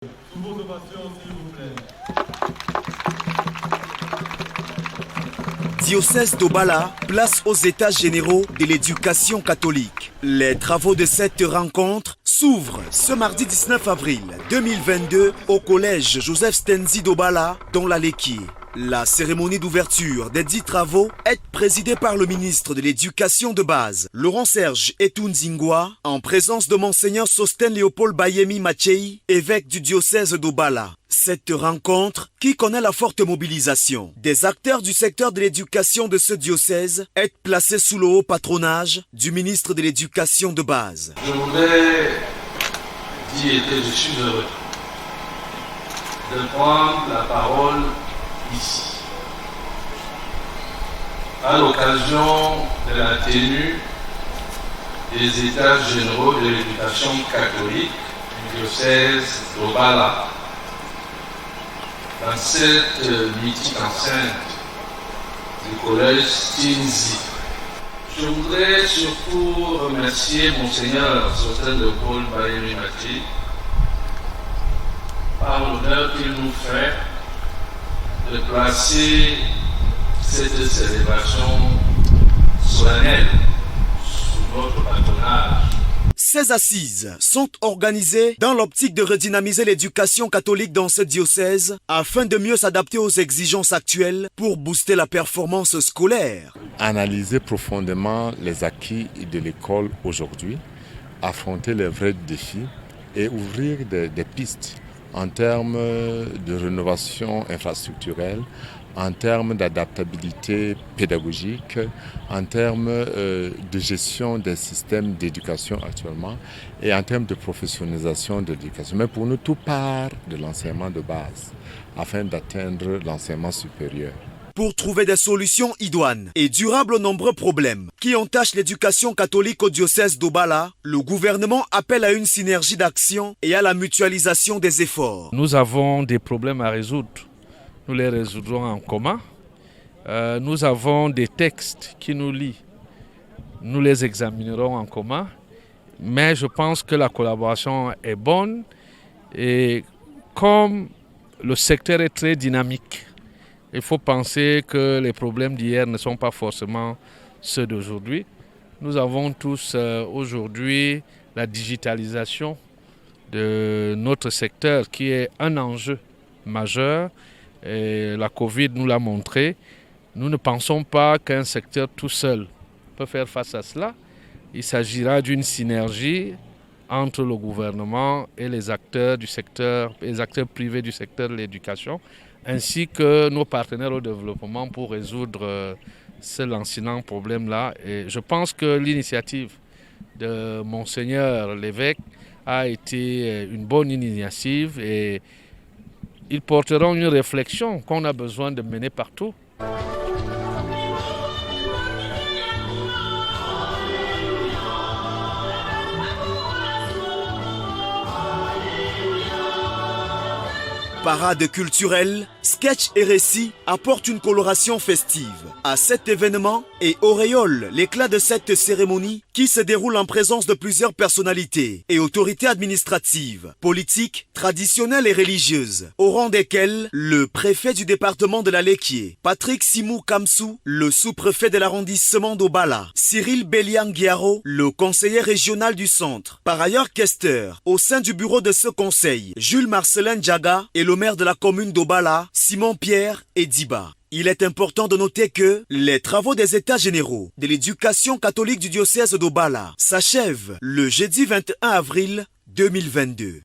Sous vos ovations, s'il vous plaît. Diocèse d'Obala, place aux États généraux de l'éducation catholique. Les travaux de cette rencontre s'ouvrent ce mardi 19 avril 2022 au collège Joseph Stenzi d'Obala, dans la Léquier. La cérémonie d'ouverture des 10 travaux est présidée par le ministre de l'Éducation de base, Laurent-Serge Etunzingwa, en présence de Monseigneur Sosten Léopold Bayemi Machei, évêque du diocèse d'Obala. Cette rencontre, qui connaît la forte mobilisation des acteurs du secteur de l'éducation de ce diocèse, est placée sous le haut patronage du ministre de l'Éducation de base. Je voudrais dire que je suis heureux de prendre la parole ici, à l'occasion de la tenue des États généraux de l'éducation catholique du diocèse d'Obala, dans cette mythique enceinte du collège Stenzi. Je voudrais surtout remercier Monseigneur Sosten Léopold Bayemi Machei par l'honneur qu'il nous fait de placer cette célébration solennelle sous notre patronage. Ces assises sont organisées dans l'optique de redynamiser l'éducation catholique dans ce diocèse afin de mieux s'adapter aux exigences actuelles pour booster la performance scolaire. Analyser profondément les acquis de l'école aujourd'hui, affronter les vrais défis et ouvrir des pistes en termes de rénovation infrastructurelle, en termes d'adaptabilité pédagogique, en termes de gestion des systèmes d'éducation actuellement et en termes de professionnalisation de l'éducation. Mais pour nous, tout part de l'enseignement de base afin d'atteindre l'enseignement supérieur. Pour trouver des solutions idoines et durables aux nombreux problèmes qui entachent l'éducation catholique au diocèse d'Obala, le gouvernement appelle à une synergie d'action et à la mutualisation des efforts. Nous avons des problèmes à résoudre. Nous les résoudrons en commun. Nous avons des textes qui nous lient. Nous les examinerons en commun. Mais je pense que la collaboration est bonne. Et comme le secteur est très dynamique, il faut penser que les problèmes d'hier ne sont pas forcément ceux d'aujourd'hui. Nous avons tous aujourd'hui la digitalisation de notre secteur qui est un enjeu majeur. Et la Covid nous l'a montré. Nous ne pensons pas qu'un secteur tout seul peut faire face à cela. Il s'agira d'une synergie entre le gouvernement et les acteurs du secteur, les acteurs privés du secteur de l'éducation, ainsi que nos partenaires au développement pour résoudre ce lancinant problème-là. Et je pense que l'initiative de Monseigneur l'évêque a été une bonne initiative et ils porteront une réflexion qu'on a besoin de mener partout. Parade culturelle, sketch et récits apportent une coloration festive à cet événement et auréole l'éclat de cette cérémonie qui se déroule en présence de plusieurs personnalités et autorités administratives, politiques, traditionnelles et religieuses, au rang desquelles le préfet du département de la Léquier, Patrick Simou Kamsou, le sous-préfet de l'arrondissement d'Obala, Cyril Béliang-Guiaro, le conseiller régional du centre. Par ailleurs questeur, au sein du bureau de ce conseil, Jules Marcelin Djaga et le maire de la commune d'Obala, Simon Pierre et Diba. Il est important de noter que les travaux des États généraux de l'éducation catholique du diocèse d'Obala s'achèvent le jeudi 21 avril 2022.